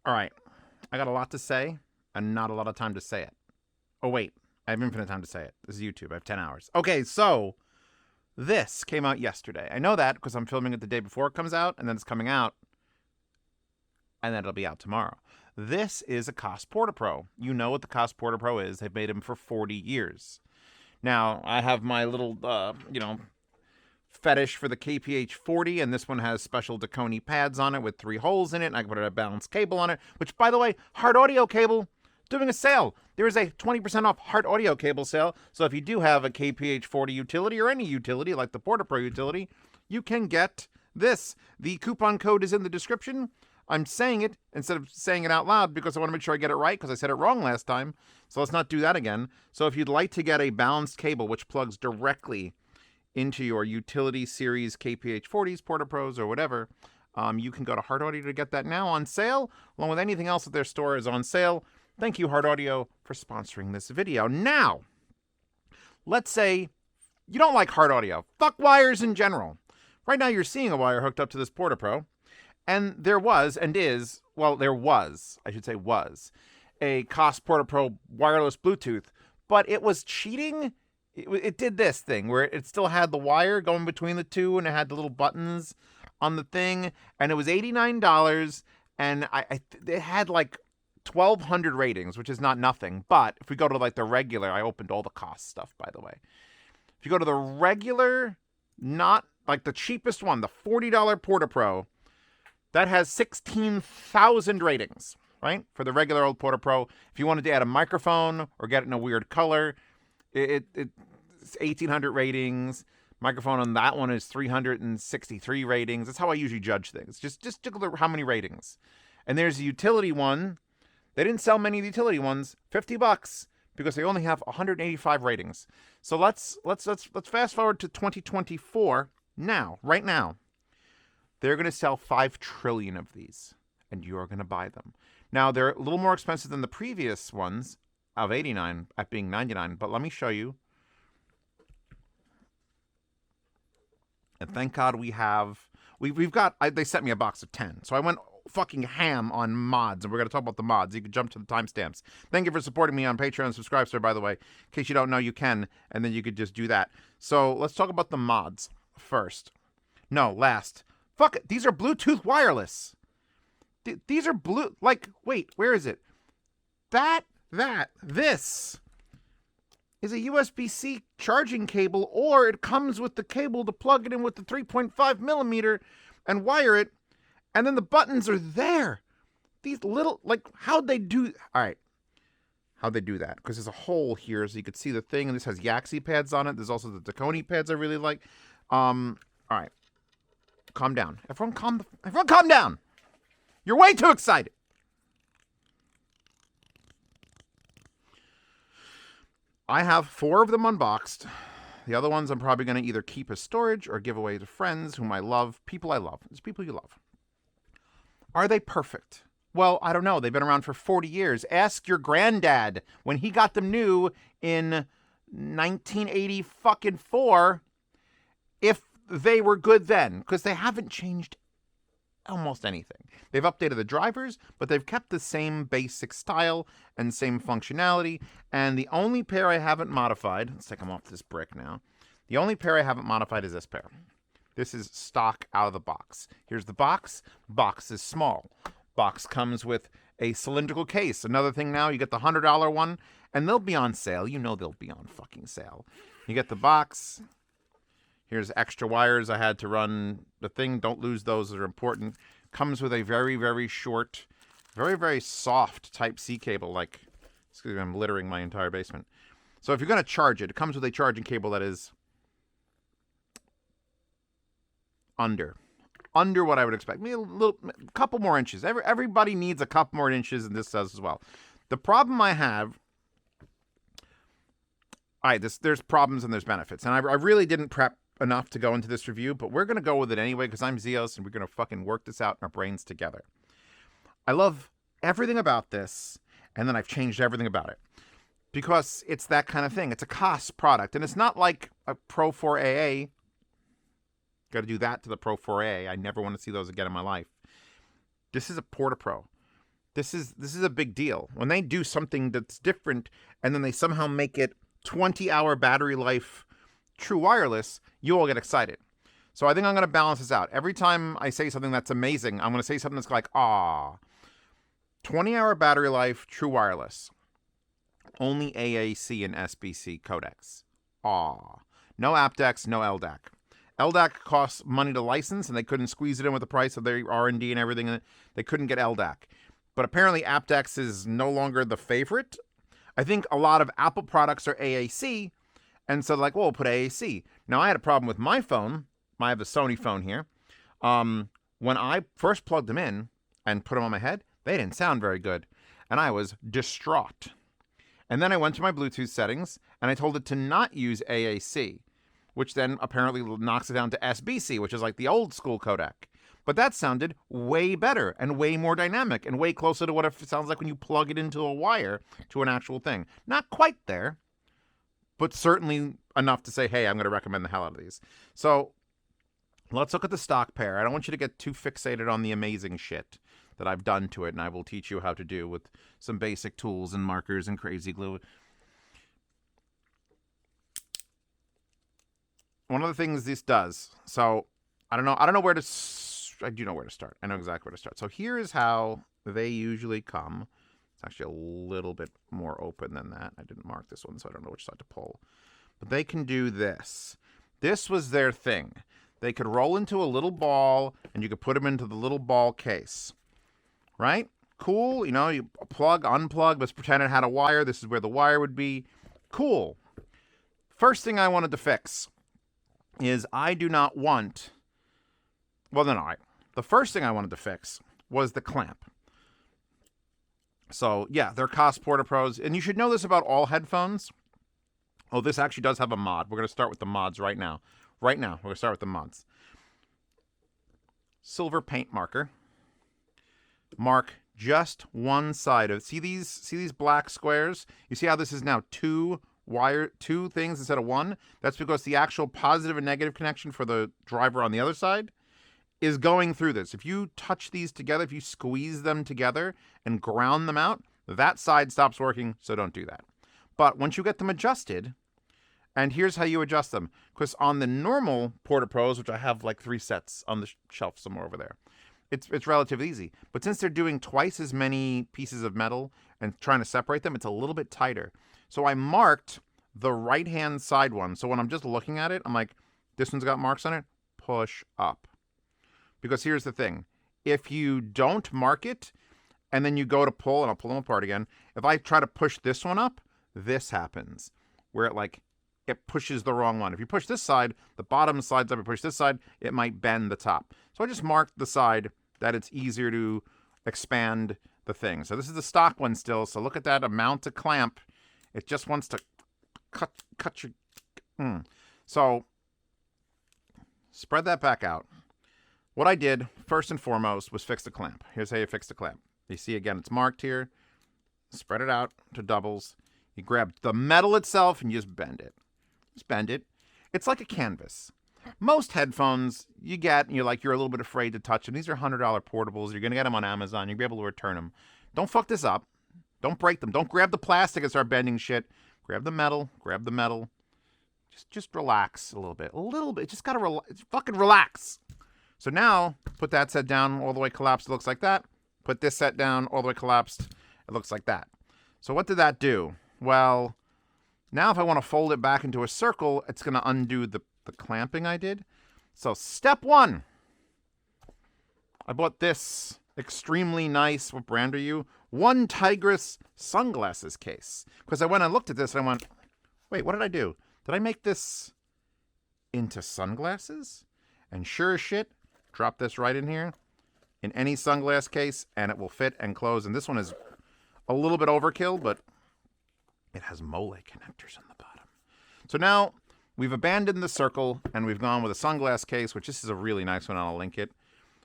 All right. I got a lot to say and not a lot of time to say it. Oh, wait. I have infinite time to say it. This is YouTube. I have 10 hours. Okay, so this came out yesterday. I know that because I'm filming it the day before it comes out, and then it's coming out, and then it'll be out tomorrow. This is a Koss PortaPro. You know what the Koss PortaPro is. They've made them for 40 years. Now, I have my little, fetish for the KPH40, and this one has special Dakoni pads on it with 3 holes in it, and I can put a balanced cable on it, which, by the way, hard audio cable, doing a sale. There is a 20% off hard audio cable sale, so if you do have a KPH40 utility or any utility like the PortaPro utility, you can get this. The coupon code is in the description. I'm saying it instead of saying it out loud because I want to make sure I get it right because I said it wrong last time, so let's not do that again. So if you'd like to get a balanced cable which plugs directly into your utility series KPH40s, PortaPros, or whatever, you can go to Hard Audio to get that now on sale, along with anything else that their store is on sale. Thank you, Hard Audio, for sponsoring this video. Now, let's say you don't like hard audio. Fuck wires in general. Right now, you're seeing a wire hooked up to this PortaPro, and there was, a Koss PortaPro wireless Bluetooth, but it was cheating. It did this thing where it still had the wire going between the two, and it had the little buttons on the thing, and it was $89, and it had like 1,200 ratings, which is not nothing. But if we go to like the regular, I opened all the Koss stuff, by the way. If you go to the regular, not like the cheapest one, the $40 PortaPro, that has 16,000 ratings, right? For the regular old PortaPro. If you wanted to add a microphone or get it in a weird color, it's 1,800 ratings. Microphone on that one is 363 ratings. That's how I usually judge things. Just look at how many ratings. And there's a utility one. They didn't sell many of the utility ones. $50 because they only have 185 ratings. So let's fast forward to 2024 now, right now. They're going to sell 5 trillion of these, and you're going to buy them. Now, they're a little more expensive than the previous ones of 89 at being 99, but let me show you. And thank God we've got, they sent me a box of 10. So I went fucking ham on mods, and we're going to talk about the mods. You can jump to the timestamps. Thank you for supporting me on Patreon and subscribe, sir, by the way. In case you don't know, you can, and then you could just do that. So let's talk about the mods first. No, last. Fuck it. These are Bluetooth wireless. These are wait, where is it? This is a USB-C charging cable, or it comes with the cable to plug it in with the 3.5 millimeter and wire it, and then the buttons are there. These little, how'd they do that? Because there's a hole here so you could see the thing, and this has Yaxi pads on it. There's also the Dakoni pads I really like. All right. Calm down. Everyone calm down. You're way too excited. I have 4 of them unboxed. The other ones I'm probably going to either keep as storage or give away to friends whom I love. People I love. It's people you love. Are they perfect? Well, I don't know. They've been around for 40 years. Ask your granddad when he got them new in 1984 if they were good then, because they haven't changed almost anything. They've updated the drivers, but they've kept the same basic style and same functionality. And the only pair I haven't modified, let's take them off this brick now. The only pair I haven't modified is this pair. This is stock out of the box. Here's the box. Box is small. Box comes with a cylindrical case. Another thing now, you get the $100 one, and they'll be on sale. You know they'll be on fucking sale. You get the box. Here's extra wires I had to run the thing. Don't lose those. They're important. Comes with a very, very short, very, very soft Type-C cable. Excuse me, I'm littering my entire basement. So if you're going to charge it, it comes with a charging cable that is under what I would expect. Maybe a couple more inches. Everybody needs a couple more inches, and this does as well. The problem I have... All right, there's problems and there's benefits. And I really didn't prep enough to go into this review, but we're going to go with it anyway because I'm Zeos and we're going to fucking work this out in our brains together. I love everything about this, and then I've changed everything about it because it's that kind of thing. It's a Koss product, and it's not like a Pro 4AA. Got to do that to the Pro 4A. I never want to see those again in my life. This is a PortaPro. This is a big deal. When they do something that's different and then they somehow make it 20-hour battery life true wireless, you all get excited. So I think I'm going to balance this out. Every time I say something that's amazing, I'm going to say something that's like, 20-hour battery life, true wireless. Only AAC and SBC codecs. No aptX, no LDAC. LDAC costs money to license, and they couldn't squeeze it in with the price of their R&D and everything. They couldn't get LDAC. But apparently aptX is no longer the favorite. I think a lot of Apple products are AAC, and so like, well, we'll put AAC. Now, I had a problem with my phone. I have a Sony phone here. When I first plugged them in and put them on my head, they didn't sound very good, and I was distraught. And then I went to my Bluetooth settings, and I told it to not use AAC, which then apparently knocks it down to SBC, which is like the old school codec. But that sounded way better and way more dynamic and way closer to what it sounds like when you plug it into a wire to an actual thing. Not quite there, but certainly enough to say, hey, I'm going to recommend the hell out of these. So let's look at the stock pair. I don't want you to get too fixated on the amazing shit that I've done to it, and I will teach you how to do with some basic tools and markers and Krazy glue. One of the things this does, so I don't know where to, I do know where to start. I know exactly where to start. So here is how they usually come. It's actually a little bit more open than that. I didn't mark this one, so I don't know which side to pull. But they can do this. This was their thing. They could roll into a little ball, and you could put them into the little ball case. Right? Cool. You know, you plug, unplug. Let's pretend it had a wire. This is where the wire would be. Cool. First thing I wanted to fix is I do not want... Well, no. The first thing I wanted to fix was the clamp. So, yeah, they're Koss PortaPros. And you should know this about all headphones. Oh, this actually does have a mod. We're going to start with the mods right now. Right now, we're going to start with the mods. Silver paint marker. Mark just one side of... See these black squares? You see how this is now two things instead of one? That's because the actual positive and negative connection for the driver on the other side is going through this. If you touch these together, if you squeeze them together and ground them out, that side stops working, so don't do that. But once you get them adjusted, and here's how you adjust them. Because on the normal PortaPros, which I have like 3 sets on the shelf somewhere over there, it's relatively easy. But since they're doing twice as many pieces of metal and trying to separate them, it's a little bit tighter. So I marked the right-hand side one. So when I'm just looking at it, I'm like, this one's got marks on it, push up. Because here's the thing. If you don't mark it, and then you go to pull, and I'll pull them apart again, if I try to push this one up, this happens. Where it pushes the wrong one. If you push this side, the bottom slides up. If you push this side, it might bend the top. So I just marked the side that it's easier to expand the thing. So this is the stock one still. So look at that amount to clamp. It just wants to cut your... So spread that back out. What I did, first and foremost, was fix the clamp. Here's how you fix the clamp. You see, again, it's marked here. Spread it out to doubles. You grab the metal itself and you just bend it. Just bend it. It's like a canvas. Most headphones you get, and you're a little bit afraid to touch them. These are $100 portables. You're going to get them on Amazon. You'll be able to return them. Don't fuck this up. Don't break them. Don't grab the plastic and start bending shit. Grab the metal. Grab the metal. Just relax a little bit. A little bit. Just got to fucking relax. So now, put that set down all the way collapsed. It looks like that. Put this set down all the way collapsed. It looks like that. So what did that do? Well, now if I want to fold it back into a circle, it's going to undo the clamping I did. So step 1. I bought this extremely nice, what brand are you? One Tigris sunglasses case. Because I went and looked at this and I went, wait, what did I do? Did I make this into sunglasses? And sure as shit, drop this right in here in any sunglass case and it will fit and close. And this one is a little bit overkill, but it has mole connectors on the bottom. So now we've abandoned the circle and we've gone with a sunglass case, which this is a really nice one. I'll link it.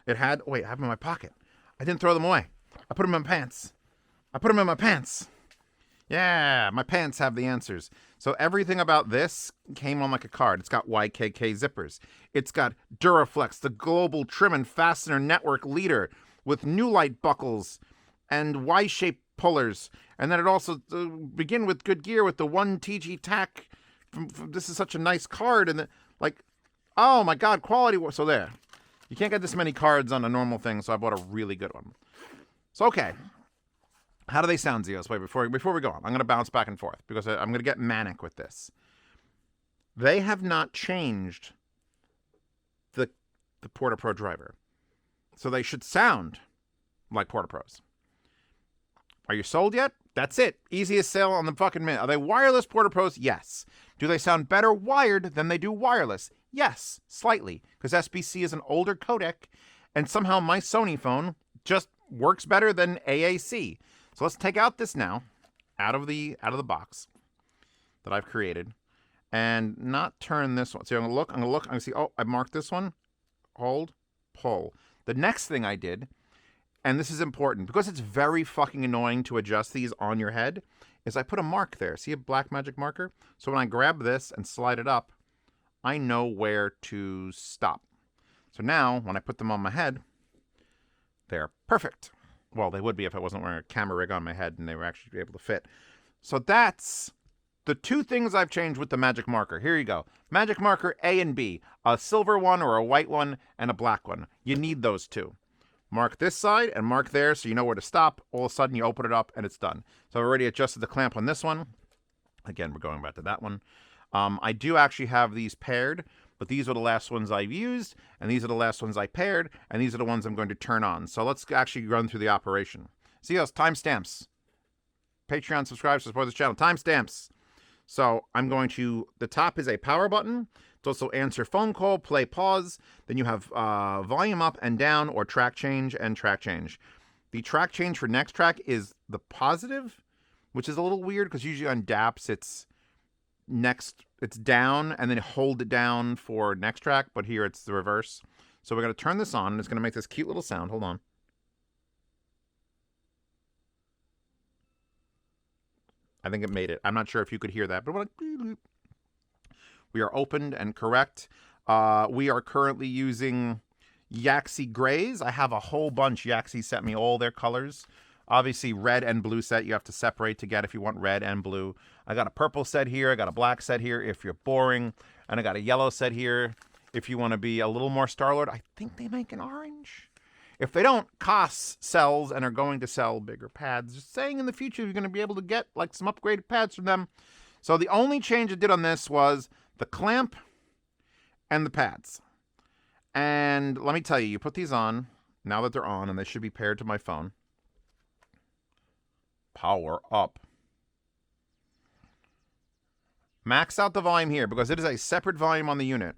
It had, wait, I have them in my pocket. I didn't throw them away. I put them in my pants. Yeah, my pants have the answers. So everything about this came on like a card. It's got YKK zippers. It's got Duraflex, the global trim and fastener network leader with new light buckles and Y-shaped pullers. And then it also begin with good gear with the 1 TG tack. This is such a nice card. And like, oh my God, quality. So there. You can't get this many cards on a normal thing, so I bought a really good one. So, okay. How do they sound, Zeos? Wait, before we go on, I'm going to bounce back and forth because I'm going to get manic with this. They have not changed the PortaPro driver. So they should sound like PortaPros. Are you sold yet? That's it. Easiest sale on the fucking minute. Are they wireless PortaPros? Yes. Do they sound better wired than they do wireless? Yes, slightly. Because SBC is an older codec, and somehow my Sony phone just works better than AAC. So let's take out this now, out of the box that I've created, and not turn this one. So I'm gonna look, I'm gonna see, oh, I marked this one. Hold, pull. The next thing I did, and this is important because it's very fucking annoying to adjust these on your head, is I put a mark there. See a black magic marker? So when I grab this and slide it up, I know where to stop. So now when I put them on my head, they're perfect. Well, they would be if I wasn't wearing a camera rig on my head and they were actually able to fit. So that's the 2 things I've changed with the magic marker. Here you go. Magic marker A and B. A silver one or a white one and a black one. You need those 2. Mark this side and mark there so you know where to stop. All of a sudden you open it up and it's done. So I've already adjusted the clamp on this one. Again, we're going back to that one. I do actually have these paired, but these are the last ones I've used, and these are the last ones I paired, and these are the ones I'm going to turn on. So let's actually run through the operation. Zeos, timestamps. Patreon, subscribe, support this channel. Timestamps. So I'm going to, the top is a power button. It's also answer phone call, play, pause. Then you have volume up and down, or track change and track change. The track change for next track is the positive, which is a little weird because usually on DAPs it's down and then hold it down for next track, but here it's the reverse. So we're going to turn this on and it's going to make this cute little sound. Hold on. I think it made it. I'm not sure if you could hear that, but we are opened and correct. We are currently using Yaxi grays. I have a whole bunch. Yaxi sent me all their colors. Obviously, red and blue set you have to separate to get if you want red and blue. I got a purple set here. I got a black set here if you're boring. And I got a yellow set here if you want to be a little more Star-Lord. I think they make an orange. If they don't, Koss sells and are going to sell bigger pads. Just saying in the future you're going to be able to get like some upgraded pads from them. So the only change I did on this was the clamp and the pads. And let me tell you, you put these on, now that they're on, and they should be paired to my phone. Power up. Max out the volume here because it is a separate volume on the unit.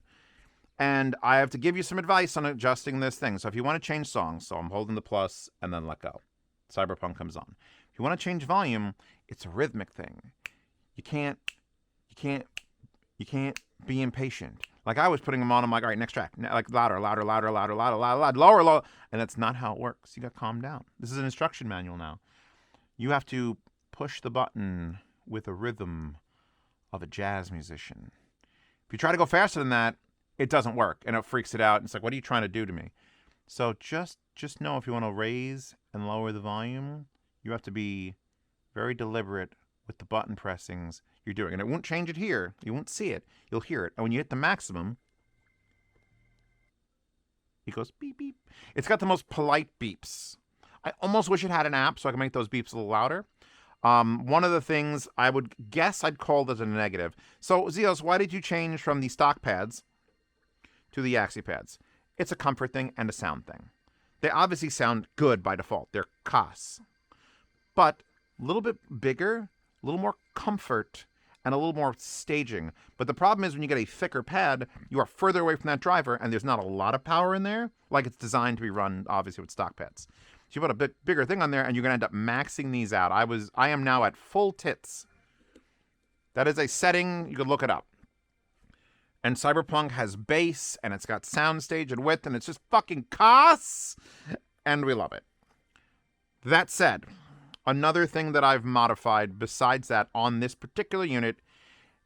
And I have to give you some advice on adjusting this thing. So if you want to change songs, so I'm holding the plus and then let go. Cyberpunk comes on. If you want to change volume, it's a rhythmic thing. You can't be impatient. Like I was putting them on, I'm like, all right, next track. Like louder, louder, louder, louder, louder, louder, louder, lower, lower. And that's not how it works. You got to calm down. This is an instruction manual now. You have to push the button with a rhythm of a jazz musician. If you try to go faster than that, it doesn't work, and it freaks it out. It's like, what are you trying to do to me? So just know if you want to raise and lower the volume, you have to be very deliberate with the button pressings you're doing. And it won't change it here. You won't see it. You'll hear it. And when you hit the maximum, it goes beep, beep. It's got the most polite beeps. I almost wish it had an app so I could make those beeps a little louder. One of the things I would guess I'd call this a negative. So, Zeos, why did you change from the stock pads to the Yaxi pads? It's a comfort thing and a sound thing. They obviously sound good by default. They're Koss. But a little bit bigger, a little more comfort, and a little more staging. But the problem is when you get a thicker pad, you are further away from that driver, and there's not a lot of power in there, like it's designed to be run, obviously, with stock pads. So you put a bigger thing on there, and you're going to end up maxing these out. I am now at full tits. That is a setting. You could look it up. And Cyberpunk has bass, and it's got soundstage and width, and it's just fucking Koss, and we love it. That said, another thing that I've modified besides that on this particular unit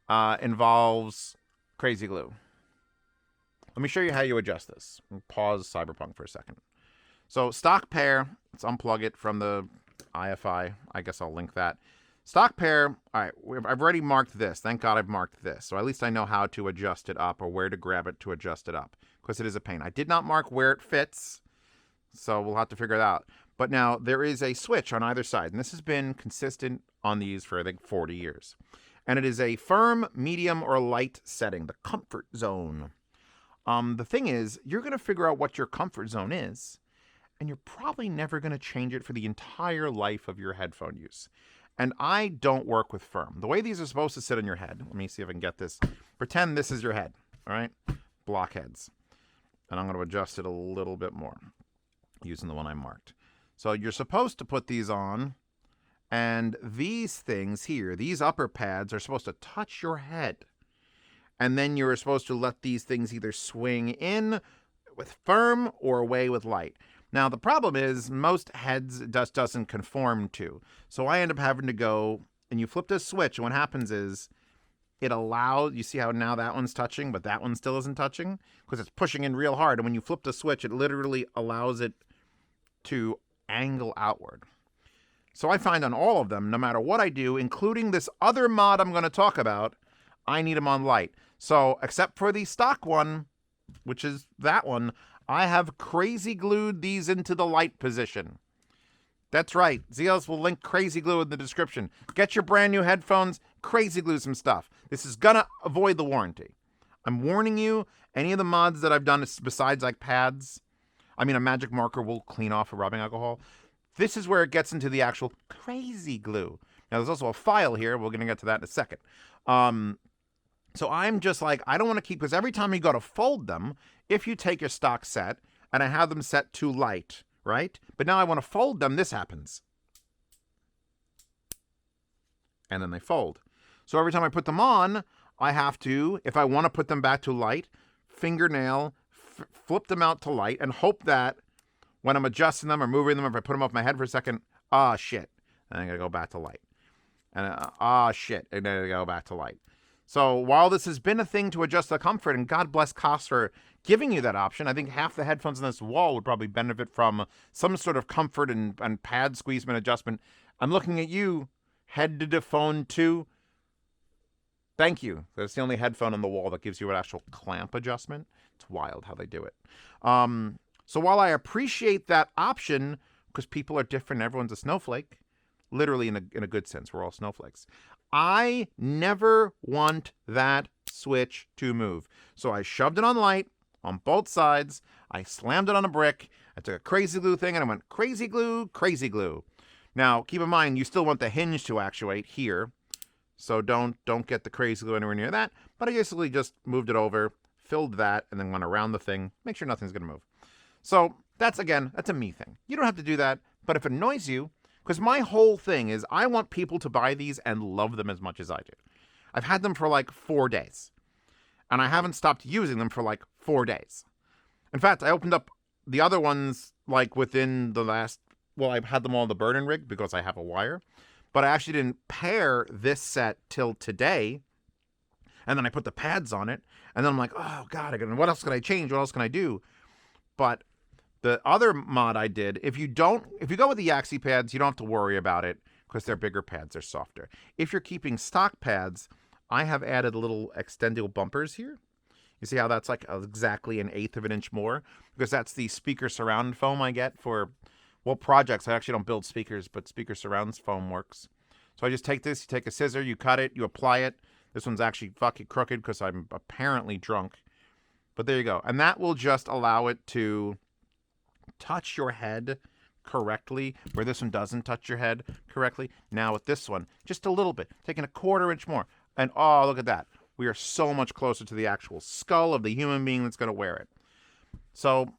involves Krazy glue. Let me show you how you adjust this. Pause Cyberpunk for a second. So stock pair, let's unplug it from the IFI. I guess I'll link that. Stock pair, all right, I've already marked this. Thank God I've marked this. So at least I know how to adjust it up or where to grab it to adjust it up, because it is a pain. I did not mark where it fits, so we'll have to figure it out. But now there is a switch on either side, and this has been consistent on these for, I think, 40 years. And it is a firm, medium, or light setting, the comfort zone. The thing is, you're going to figure out what your comfort zone is, and you're probably never going to change it for the entire life of your headphone use. And I don't work with firm. The way these are supposed to sit on your head, let me see if I can get this. Pretend this is your head, all right? Blockheads. And I'm going to adjust it a little bit more using the one I marked. So you're supposed to put these on, and these things here, these upper pads, are supposed to touch your head. And then you're supposed to let these things either swing in with firm or away with light. Now, the problem is most heads doesn't conform to. So I end up having to go, and you flip this switch, and what happens is it allows, you see how now that one's touching, but that one still isn't touching? Because it's pushing in real hard. And when you flip the switch, it literally allows it to angle outward. So I find on all of them, no matter what I do, including this other mod I'm going to talk about, I need them on light. So except for the stock one, which is that one, I have Krazy glued these into the light position. That's right. Zeos will link Krazy glue in the description. Get your brand new headphones, Krazy glue some stuff. This is going to avoid the warranty. I'm warning you, any of the mods that I've done besides like pads, I mean a magic marker will clean off a rubbing alcohol. This is where it gets into the actual Krazy glue. Now there's also a file here. We're going to get to that in a second. So I'm just like, I don't want to keep, because every time you go to fold them, if you take your stock set, and I have them set too light, right? But now I want to fold them, this happens. And then they fold. So every time I put them on, I have to, if I want to put them back to light, fingernail, flip them out to light, and hope that when I'm adjusting them or moving them, if I put them off my head for a second, shit. And I'm going to go back to light. And shit. And then I go back to light. So while this has been a thing to adjust the comfort, and God bless Koss for giving you that option, I think half the headphones on this wall would probably benefit from some sort of comfort and pad squeezement adjustment. I'm looking at you, head to the phone 2. Thank you. That's the only headphone on the wall that gives you an actual clamp adjustment. It's wild how they do it. So while I appreciate that option, because people are different, everyone's a snowflake, literally in a good sense, we're all snowflakes, I never want that switch to move. So I shoved it on light on both sides. I slammed it on a brick. I took a Krazy glue thing and I went Krazy glue, Krazy glue. Now, keep in mind, you still want the hinge to actuate here. So don't get the Krazy glue anywhere near that. But I basically just moved it over, filled that, and then went around the thing. Make sure nothing's going to move. So that's a me thing. You don't have to do that. But if it annoys you, because my whole thing is I want people to buy these and love them as much as I do. I've had them for like 4 days. And I haven't stopped using them for like 4 days. In fact, I opened up the other ones like within the last, well, I've had them all in the burn-in rig because I have a wire. But I actually didn't pair this set till today. And then I put the pads on it. And then I'm like, oh, God, what else can I change? What else can I do? But the other mod I did, if you go with the Yaxi pads, you don't have to worry about it because they're bigger pads, they're softer. If you're keeping stock pads, I have added little extendo bumpers here. You see how that's like exactly 1/8 of an inch more? Because that's the speaker surround foam I get for, well, projects. I actually don't build speakers, but speaker surrounds foam works. So I just take this, you take a scissor, you cut it, you apply it. This one's actually fucking crooked because I'm apparently drunk. But there you go. And that will just allow it to touch your head correctly, where this one doesn't touch your head correctly. Now with this one, just a little bit, taking a 1/4 inch more. And oh, look at that. We are so much closer to the actual skull of the human being that's going to wear it. So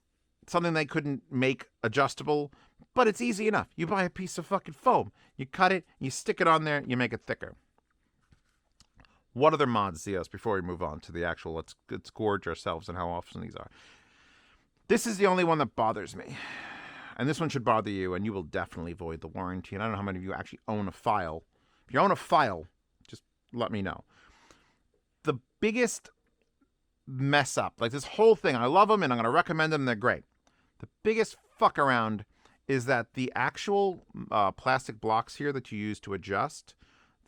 something they couldn't make adjustable, but it's easy enough. You buy a piece of fucking foam, you cut it, you stick it on there, you make it thicker. What other mods, Zeos, before we move on to the actual, let's gorge ourselves and how often these are. This is the only one that bothers me. And this one should bother you, and you will definitely void the warranty. And I don't know how many of you actually own a file. If you own a file, just let me know. The biggest mess up, like this whole thing, I love them and I'm going to recommend them, they're great. The biggest fuck around is that the actual plastic blocks here that you use to adjust,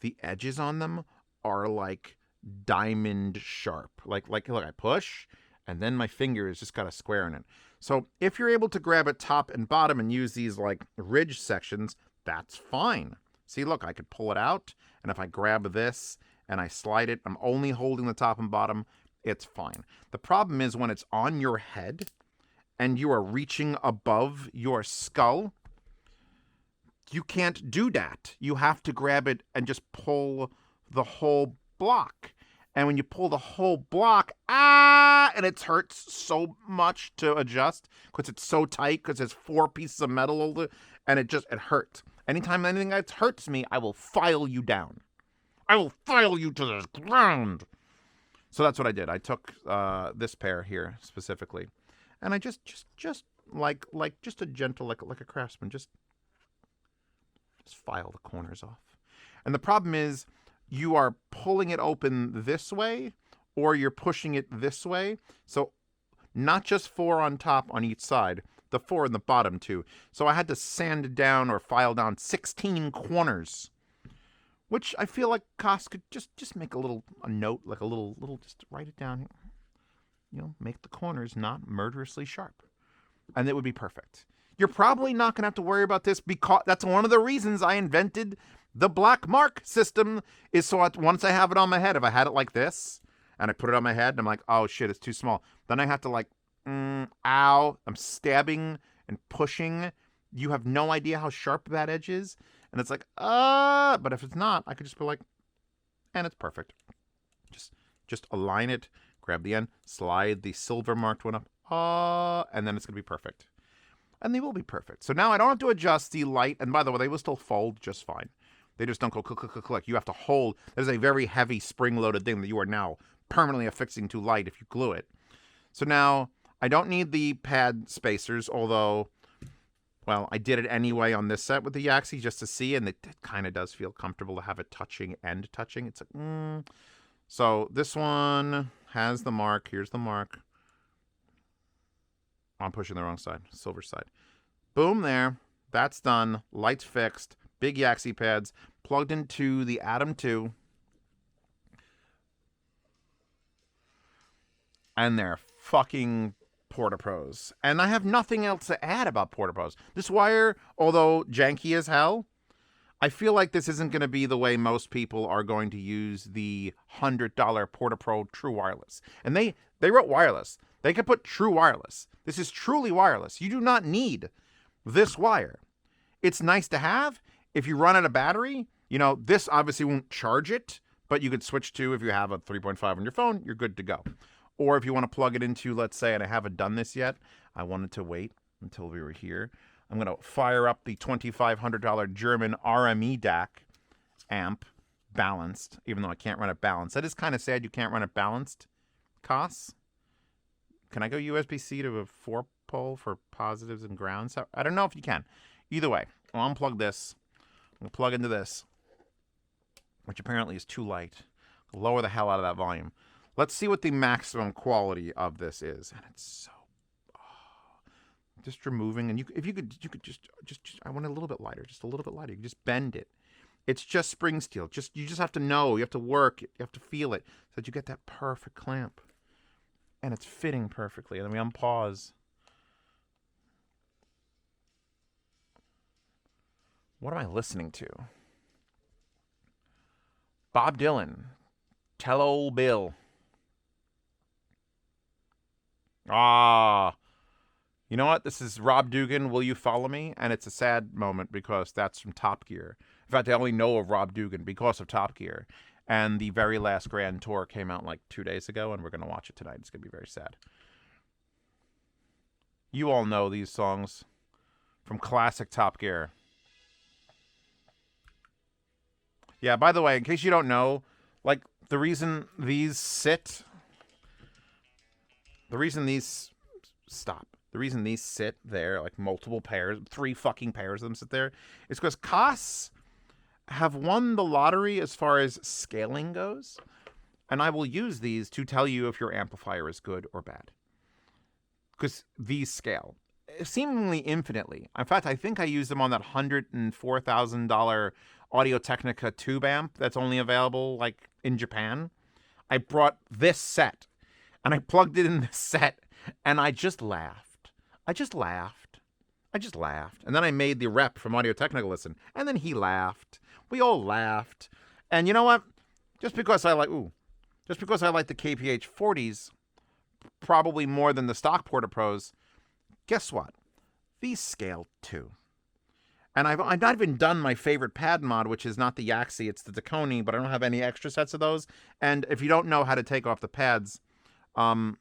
the edges on them are like diamond sharp. Like look, I push, and then my finger has just got a square in it. So if you're able to grab it top and bottom and use these like ridge sections, that's fine. See, look, I could pull it out, and if I grab this and I slide it, I'm only holding the top and bottom, it's fine. The problem is when it's on your head and you are reaching above your skull, you can't do that. You have to grab it and just pull the whole block. And when you pull the whole block, and it hurts so much to adjust because it's so tight, because there's 4 pieces of metal over, and it hurts. Anytime anything that hurts me, I will file you down. I will file you to the ground. So that's what I did. I took this pair here specifically, and I just like just a gentle, like a craftsman, just file the corners off. And the problem is, you are pulling it open this way, or you're pushing it this way. So not just 4 on top on each side, the 4 in the bottom too. So I had to sand down or file down 16 corners, which I feel like Koss could just make a note, like a little, just write it down. You know, make the corners not murderously sharp, and it would be perfect. You're probably not going to have to worry about this, because that's one of the reasons I invented the black mark system, is so once I have it on my head, if I had it like this and I put it on my head and I'm like, oh shit, it's too small, then I have to like, ow, I'm stabbing and pushing. You have no idea how sharp that edge is. And it's like, but if it's not, I could just be like, and it's perfect. Just align it, grab the end, slide the silver marked one up, and then it's going to be perfect. And they will be perfect. So now I don't have to adjust the light. And by the way, they will still fold just fine. They just don't go click, click, click, click. You have to hold. There's a very heavy spring-loaded thing that you are now permanently affixing to light if you glue it. So now I don't need the pad spacers, although, well, I did it anyway on this set with the Yaxi just to see, and it kind of does feel comfortable to have it touching. It's like, So this one has the mark. Here's the mark. I'm pushing the wrong side, silver side. Boom, there. That's done. Lights fixed. Big Yaxi pads plugged into the Atom 2. And they're fucking Portapros. And I have nothing else to add about Portapros. This wire, although janky as hell, I feel like this isn't going to be the way most people are going to use the $100 PortaPro True Wireless. And they wrote wireless. They could put true wireless. This is truly wireless. You do not need this wire. It's nice to have. If you run out of battery, this obviously won't charge it, but you could switch to, if you have a 3.5 on your phone, you're good to go. Or if you want to plug it into, let's say, and I haven't done this yet, I wanted to wait until we were here. I'm going to fire up the $2,500 German RME DAC amp, balanced, even though I can't run it balanced. That is kind of sad you can't run it balanced, Koss. Can I go USB-C to a 4-pole for positives and grounds? I don't know if you can. Either way, I'll unplug this. I'm going to plug into this, which apparently is too light. I'll lower the hell out of that volume. Let's see what the maximum quality of this is. And it's so... just removing. And if you could just... I want it a little bit lighter. Just a little bit lighter. You can just bend it. It's just spring steel. You just have to know. You have to work. You have to feel it so that you get that perfect clamp. And it's fitting perfectly. And then we unpause. What am I listening to? Bob Dylan. Tell Old Bill. You know what? This is Rob Dugan, Will You Follow Me? And it's a sad moment because that's from Top Gear. In fact, I only know of Rob Dugan because of Top Gear. And the very last Grand Tour came out like 2 days ago, and we're going to watch it tonight. It's going to be very sad. You all know these songs from classic Top Gear. Yeah, by the way, in case you don't know, like, the reason these sit there, like multiple pairs, 3 fucking pairs of them sit there, is because Koss have won the lottery as far as scaling goes. And I will use these to tell you if your amplifier is good or bad. Because these scale. seemingly infinitely. In fact, I think I used them on that $104,000 Audio-Technica tube amp that's only available like in Japan. I brought this set and I plugged it in this set and I just laughed. I just laughed. And then I made the rep from Audio-Technica listen, and then he laughed. We all laughed. And you know what? Just because I like the KPH 40s probably more than the stock PortaPros, guess what? These scale too. And I've not even done my favorite pad mod, which is not the Yaxi, it's the Taconi, but I don't have any extra sets of those. And if you don't know how to take off the pads, well,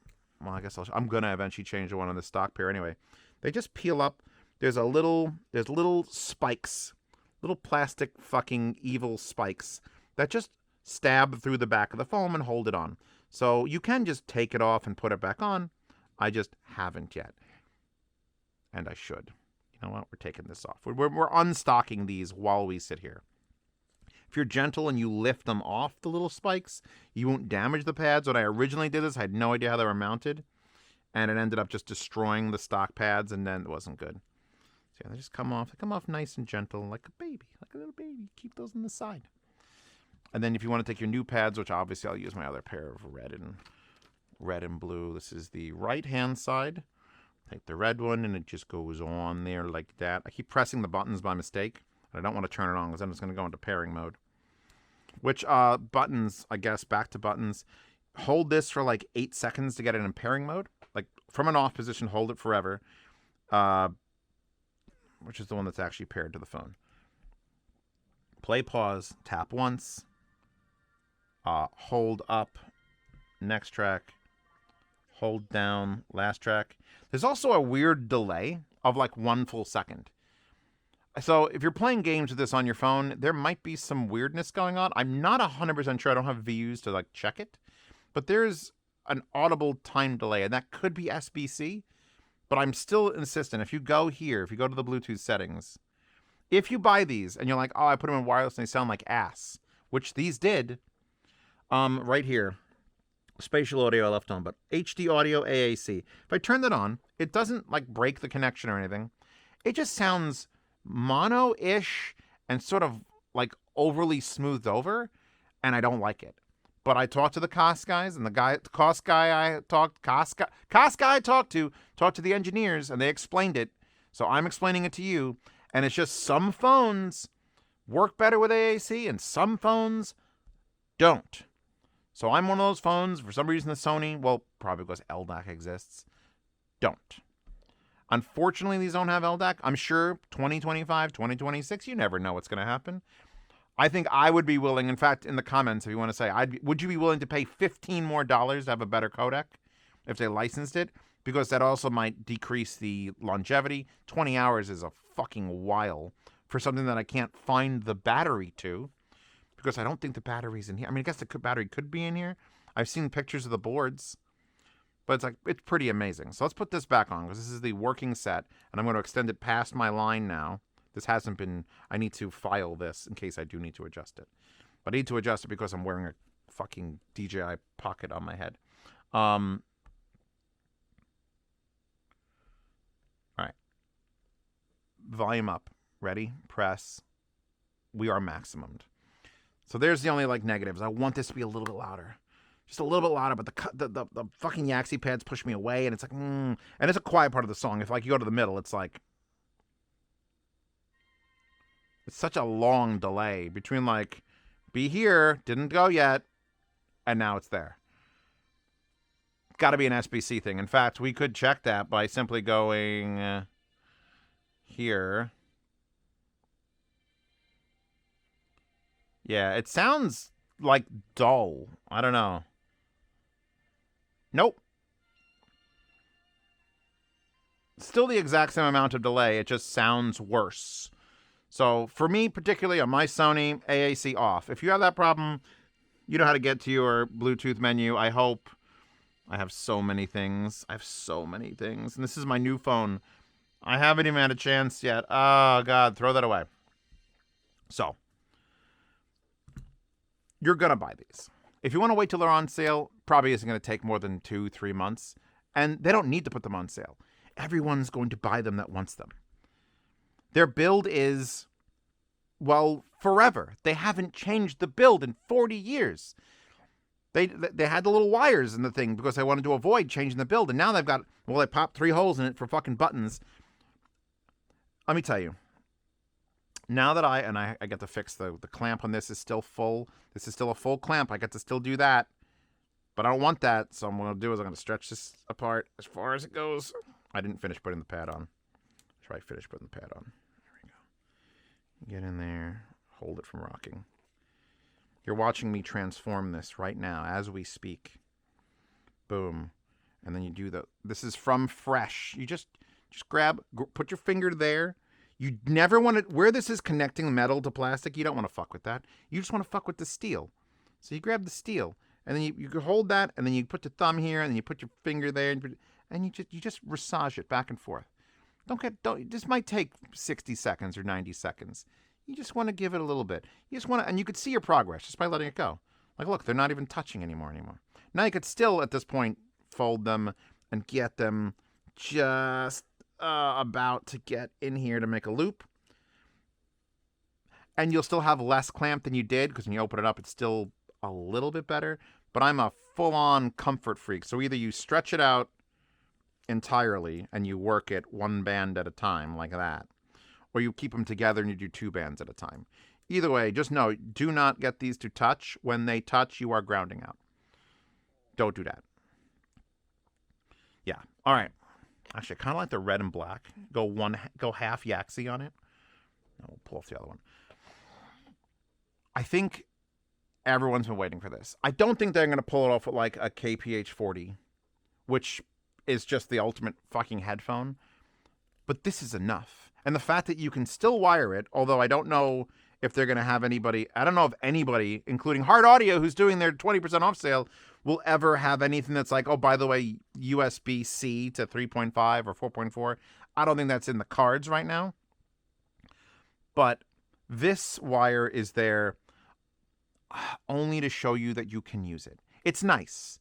I guess I'm going to eventually change the one on the stock pair anyway. They just peel up. There's little spikes, little plastic fucking evil spikes that just stab through the back of the foam and hold it on. So you can just take it off and put it back on. I just haven't yet. And I should. You know what? We're taking this off. We're unstocking these while we sit here. If you're gentle and you lift them off the little spikes, you won't damage the pads. When I originally did this, I had no idea how they were mounted. And it ended up just destroying the stock pads, and then it wasn't good. So yeah, they just come off. They come off nice and gentle, like a baby, like a little baby. Keep those on the side. And then if you want to take your new pads, which obviously I'll use my other pair of red and blue. This is the right-hand side. Take the red one, and it just goes on there like that. I keep pressing the buttons by mistake. And I don't want to turn it on because then it's going to go into pairing mode. Which buttons, I guess, back to buttons. Hold this for like 8 seconds to get it in pairing mode. Like from an off position, hold it forever. Which is the one that's actually paired to the phone. Play, pause, tap once. Hold up, next track. Hold down, last track. There's also a weird delay of like 1 full second. So if you're playing games with this on your phone, there might be some weirdness going on. I'm not 100% sure. I don't have VUs to like check it. But there's an audible time delay, and that could be SBC. But I'm still insistent. If you go here, if you go to the Bluetooth settings, if you buy these and you're like, oh, I put them in wireless and they sound like ass, which these did, right here, spatial audio I left on, but HD audio AAC. If I turn that on, it doesn't like break the connection or anything. It just sounds mono-ish and sort of like overly smoothed over, and I don't like it. But I talked to the Koss guys, and the Koss guy I talked to the engineers, and they explained it. So I'm explaining it to you, and it's just some phones work better with AAC, and some phones don't. So I'm one of those phones, for some reason the Sony, well, probably because LDAC exists, don't. Unfortunately, these don't have LDAC. I'm sure 2025, 2026, you never know what's going to happen. I think I would be willing, in fact, in the comments, if you want to say, would you be willing to pay $15 more to have a better codec if they licensed it? Because that also might decrease the longevity. 20 hours is a fucking while for something that I can't find the battery to, because I don't think the battery's in here. I mean, I guess the battery could be in here. I've seen pictures of the boards, but it's pretty amazing. So let's put this back on, because this is the working set, and I'm going to extend it past my line now. This hasn't been, I need to file this in case I do need to adjust it. But I need to adjust it because I'm wearing a fucking DJI Pocket on my head. All right. Volume up. Ready? Press. We are maximumed. So there's the only like negatives. I want this to be a little bit louder. Just a little bit louder, but the fucking Yaxi pads push me away, and it's like, and it's a quiet part of the song. If like you go to the middle, it's like, it's such a long delay between like, be here, didn't go yet, and now it's there. Got to be an SBC thing. In fact, we could check that by simply going here. Yeah, it sounds like dull. I don't know. Nope. Still the exact same amount of delay. It just sounds worse. So for me, particularly on my Sony, AAC off. If you have that problem, you know how to get to your Bluetooth menu, I hope. I have so many things. And this is my new phone. I haven't even had a chance yet. Oh, God. Throw that away. So, you're going to buy these. If you want to wait till they're on sale, probably isn't going to take more than 2-3 months. And they don't need to put them on sale. everyone's going to buy them that wants them. Their build is, well, forever. They haven't changed the build in 40 years. They had the little wires in the thing because they wanted to avoid changing the build. And now they've got, well, they popped 3 holes in it for fucking buttons. Let me tell you. Now that I get to fix the clamp on this is still full. This is still a full clamp. I get to still do that. But I don't want that. So what I'm going to do is I'm going to stretch this apart as far as it goes. I didn't finish putting the pad on. Try finish putting the pad on. There we go. Get in there. Hold it from rocking. You're watching me transform this right now as we speak. Boom. And then you do this is from fresh. You just put your finger there. You never want to, where this is connecting metal to plastic, you don't want to fuck with that. You just want to fuck with the steel. So you grab the steel, and then you can hold that, and then you put the thumb here, and then you put your finger there, and you just massage it back and forth. This might take 60 seconds or 90 seconds. You just want to give it a little bit. You just want to, and you could see your progress just by letting it go. Like, look, they're not even touching anymore. Now you could still, at this point, fold them and get them just about to get in here to make a loop. And you'll still have less clamp than you did, because when you open it up, it's still a little bit better. But I'm a full-on comfort freak. So either you stretch it out entirely and you work it 1 band at a time like that, or you keep them together and you do 2 bands at a time. Either way, just know, do not get these to touch. When they touch, you are grounding out. Don't do that. Yeah. All right. Actually, I kind of like the red and black. Go half Yaxi on it. No, we'll pull off the other one. I think everyone's been waiting for this. I don't think they're going to pull it off with like a KPH40, which is just the ultimate fucking headphone. But this is enough. And the fact that you can still wire it, although I don't know if they're going to have anybody, I don't know if anybody, including Hard Audio, who's doing their 20% off sale, will ever have anything that's like, oh, by the way, USB-C to 3.5 or 4.4. I don't think that's in the cards right now. But this wire is there only to show you that you can use it. It's nice,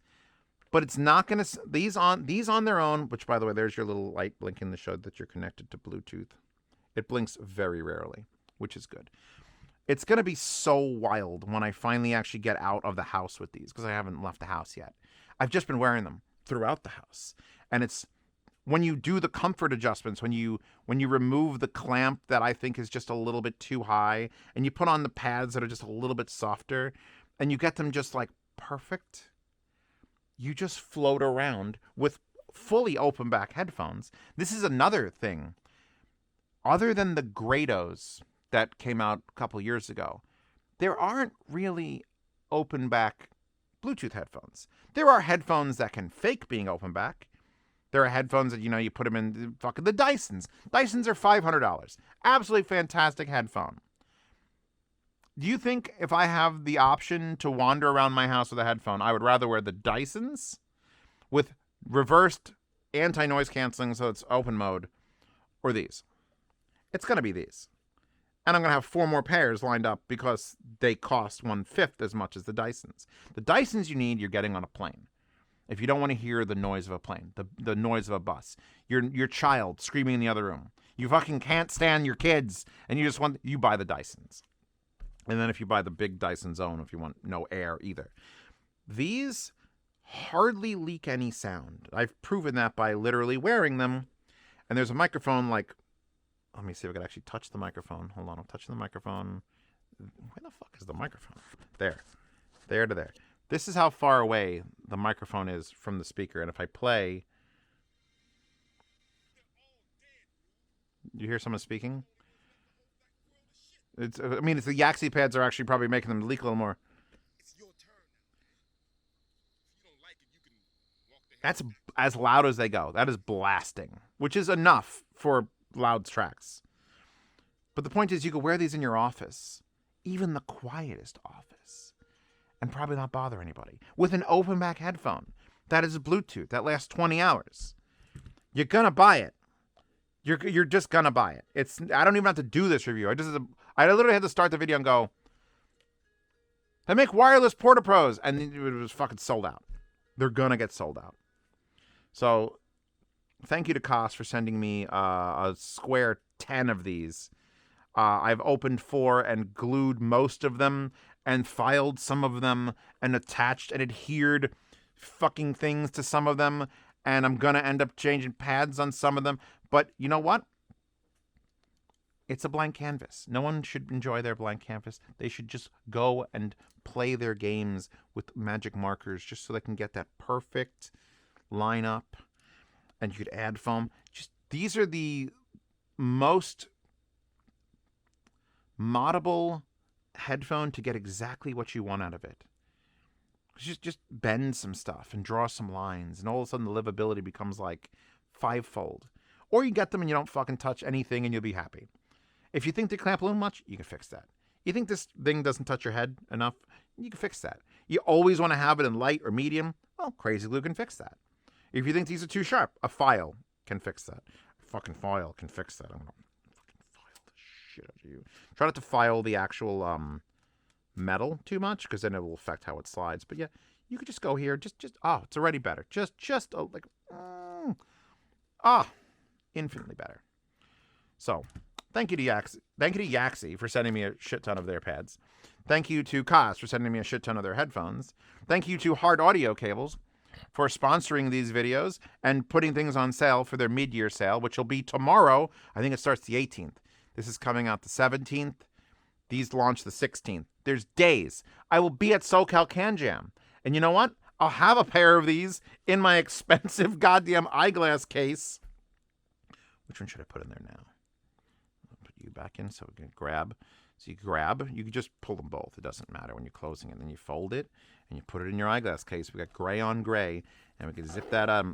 but it's not going to, these on their own, which, by the way, there's your little light blinking to show that you're connected to Bluetooth. It blinks very rarely, which is good. It's going to be so wild when I finally actually get out of the house with these, because I haven't left the house yet. I've just been wearing them throughout the house. And it's when you do the comfort adjustments, when you remove the clamp that I think is just a little bit too high, and you put on the pads that are just a little bit softer, and you get them just like perfect, you just float around with fully open back headphones. This is another thing. Other than the Grados that came out a couple years ago, there aren't really open back Bluetooth headphones. There are headphones that can fake being open back. There are headphones that, you put them in fucking the Dysons. Dysons are $500. Absolutely fantastic headphone. Do you think if I have the option to wander around my house with a headphone, I would rather wear the Dysons with reversed anti-noise canceling so it's open mode, or these? It's going to be these. And I'm going to have 4 more pairs lined up because they cost 1/5 as much as the Dysons. The Dysons you're getting on a plane. If you don't want to hear the noise of a plane, the noise of a bus, your child screaming in the other room, you fucking can't stand your kids, and you buy the Dysons. And then if you buy the big Dyson Zone, if you want no air either. These hardly leak any sound. I've proven that by literally wearing them. And there's a microphone like, let me see if I can actually touch the microphone. Hold on, I'm touching the microphone. Where the fuck is the microphone? There to there. This is how far away the microphone is from the speaker. And if I play, you hear someone speaking? It's the Yaxi pads are actually probably making them leak a little more. It's your turn now. If you don't like it, you can walk the That's as loud as they go. That is blasting, which is enough for loud tracks. But the point is, you could wear these in your office, even the quietest office, and probably not bother anybody with an open back headphone that is Bluetooth that lasts 20 hours. You're gonna buy it. You're just gonna buy it. I don't even have to do this review. I literally had to start the video and go, they make wireless PortaPros, and it was fucking sold out. They're gonna get sold out. So thank you to Koss for sending me a square 10 of these. I've opened 4 and glued most of them and filed some of them and attached and adhered fucking things to some of them. And I'm going to end up changing pads on some of them. But you know what? It's a blank canvas. No one should enjoy their blank canvas. They should just go and play their games with magic markers just so they can get that perfect lineup. And you could add foam. Just these are the most moddable headphone to get exactly what you want out of it. Just bend some stuff and draw some lines, and all of a sudden the livability becomes like 5-fold. Or you get them and you don't fucking touch anything and you'll be happy. If you think they clamp a little much, you can fix that. You think this thing doesn't touch your head enough, you can fix that. You always want to have it in light or medium, well, Krazy Glue can fix that. If you think these are too sharp, a file can fix that. A fucking file can fix that. I'm gonna fucking file the shit out of you. Try not to file the actual metal too much, because then it will affect how it slides. But yeah, you could just go here. Just it's already better. Infinitely better. So, thank you to Yaxi for sending me a shit ton of their pads. Thank you to Koss for sending me a shit ton of their headphones. Thank you to Hard Audio Cables for sponsoring these videos and putting things on sale for their mid-year sale, which will be tomorrow. I think it starts the 18th. This is coming out the 17th. These launch the 16th. There's days. I will be at SoCal Can Jam. And you know what? I'll have a pair of these in my expensive goddamn eyeglass case. Which one should I put in there now? I'll put you back in so we can grab. So you grab. You can just pull them both. It doesn't matter when you're closing it. Then you fold it and you put it in your eyeglass case. We got gray on gray. And we can zip that up.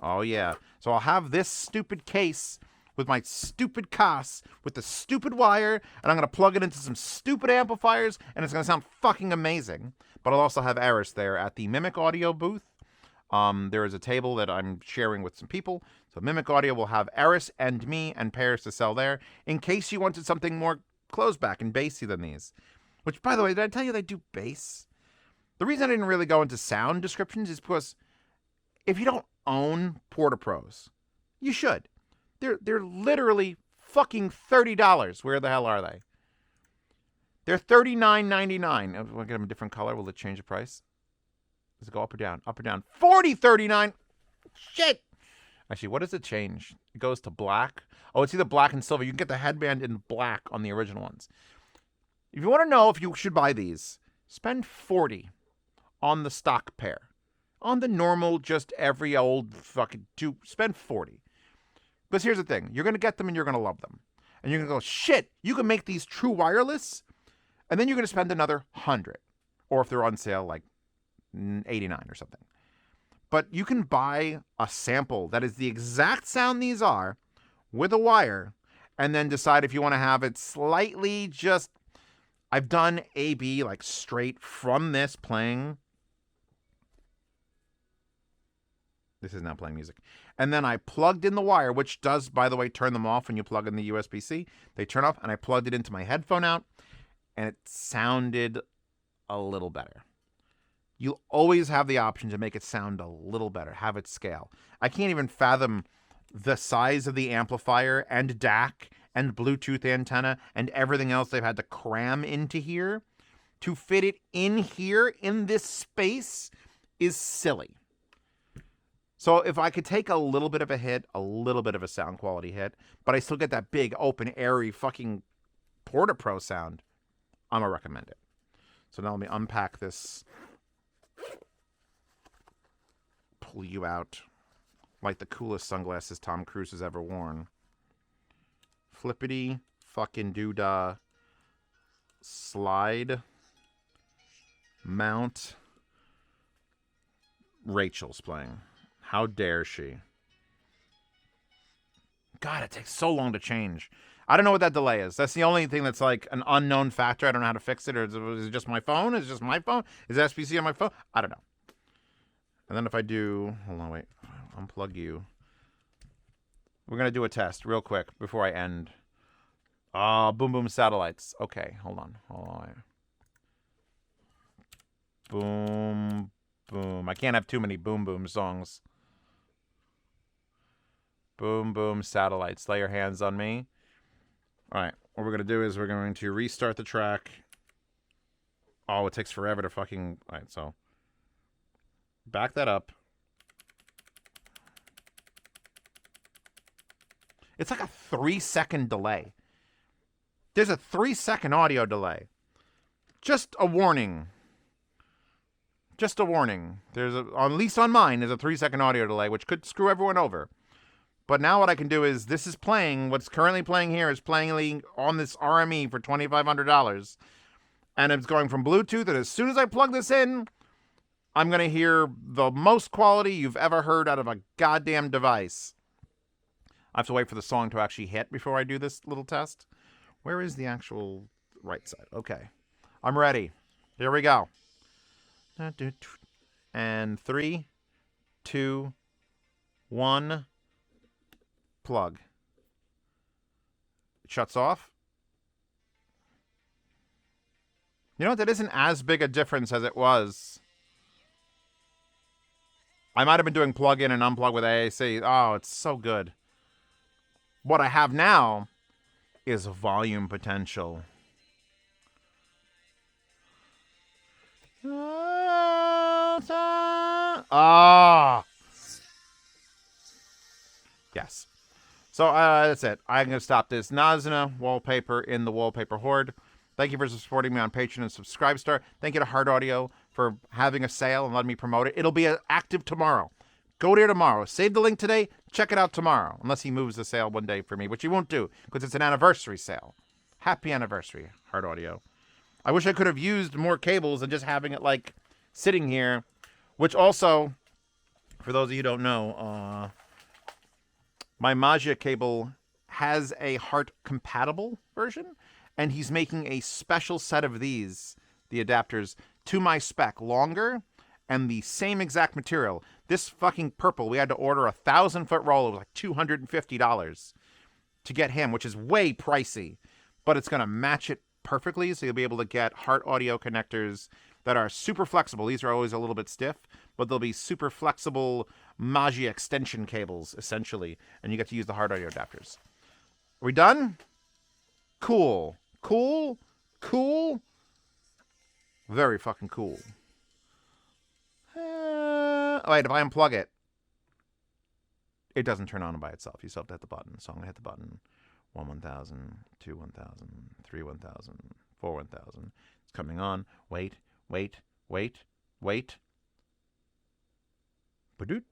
Oh, yeah. So I'll have this stupid case with my stupid Koss, with the stupid wire, and I'm going to plug it into some stupid amplifiers, and it's going to sound fucking amazing. But I'll also have Eris there at the Mimic Audio booth. There is a table that I'm sharing with some people. So Mimic Audio will have Eris and me and pairs to sell there, in case you wanted something more closed back and bassy than these. Which, by the way, did I tell you they do bass? The reason I didn't really go into sound descriptions is because if you don't own Portapros, you should. They're literally fucking $30. Where the hell are they? They're $39.99. If I get them a different color, will it change the price? Does it go up or down? Up or down? $40.39. Shit. Actually, what does it change? It goes to black. Oh, it's either black and silver. You can get the headband in black on the original ones. If you want to know if you should buy these, spend $40 on the stock pair. On the normal, just every old fucking spend $40. Because here's the thing. You're going to get them and you're going to love them. And you're going to go, shit, you can make these true wireless? And then you're going to spend another $100. Or if they're on sale, like $89 or something. But you can buy a sample that is the exact sound these are with a wire and then decide if you want to have it slightly just... I've done A-B like straight from this playing. This is now playing music. And then I plugged in the wire, which does, by the way, turn them off when you plug in the USB-C. They turn off, and I plugged it into my headphone out, and it sounded a little better. You'll always have the option to make it sound a little better, have it scale. I can't even fathom the size of the amplifier and DAC and Bluetooth antenna and everything else they've had to cram into here. To fit it in here, in this space, is silly. So if I could take a little bit of a hit, a little bit of a sound quality hit, but I still get that big, open, airy fucking PortaPro sound, I'm going to recommend it. So now let me unpack this. Pull you out like the coolest sunglasses Tom Cruise has ever worn. Flippity fucking doodah. Slide. Mount. Rachel's playing. How dare she? God, it takes so long to change. I don't know what that delay is. That's the only thing that's like an unknown factor. I don't know how to fix it. Or is it just my phone? Is it just my phone? Is it SBC on my phone? I don't know. And then if I do... Hold on, wait. Unplug you. We're going to do a test real quick before I end. Boom Boom Satellites. Okay, hold on. Boom, boom. I can't have too many Boom Boom songs. Boom, boom, satellites. Lay your hands on me. All right. What we're going to do is we're going to restart the track. Oh, it takes forever to fucking... All right, so... Back that up. It's like a 3-second delay. There's a 3-second audio delay. Just a warning. Just a warning. There's a, at least on mine, there's a 3-second audio delay, which could screw everyone over. But now what I can do is, this is playing, what's currently playing here is playing on this RME for $2,500. And it's going from Bluetooth, and as soon as I plug this in, I'm going to hear the most quality you've ever heard out of a goddamn device. I have to wait for the song to actually hit before I do this little test. Where is the actual right side? Okay. I'm ready. Here we go. And 3, 2, 1, plug. It shuts off. You know what? That isn't as big a difference as it was. I might have been doing plug in and unplug with AAC. Oh, it's so good. What I have now is volume potential. Ah. Yes. So that's it. I'm going to stop this Nazna wallpaper in the wallpaper horde. Thank you for supporting me on Patreon and Subscribestar. Thank you to Hard Audio for having a sale and letting me promote it. It'll be active tomorrow. Go there tomorrow. Save the link today. Check it out tomorrow. Unless he moves the sale one day for me, which he won't do because it's an anniversary sale. Happy anniversary, Hard Audio. I wish I could have used more cables than just having it like sitting here. Which also, for those of you who don't know, my Magia cable has a Heart compatible version. And he's making a special set of these, the adapters, to my spec. Longer and the same exact material. This fucking purple, we had to order a 1,000-foot roll. It was like $250 to get him, which is way pricey. But it's going to match it perfectly, so you'll be able to get Heart Audio connectors that are super flexible. These are always a little bit stiff, but they'll be super flexible Magia extension cables, essentially. And you get to use the Heart Audio adapters. Are we done? Cool. Cool. Cool. Very fucking cool. Wait, if I unplug it, it doesn't turn on by itself. You still have to hit the button. So I'm going to hit the button. 1, 1,000, 2, 1,000, 3, 1,000, 4, 1,000. It's coming on. Wait, wait, wait, wait. Badoot.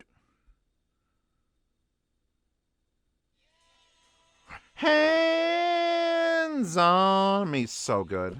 Hands on me. So good.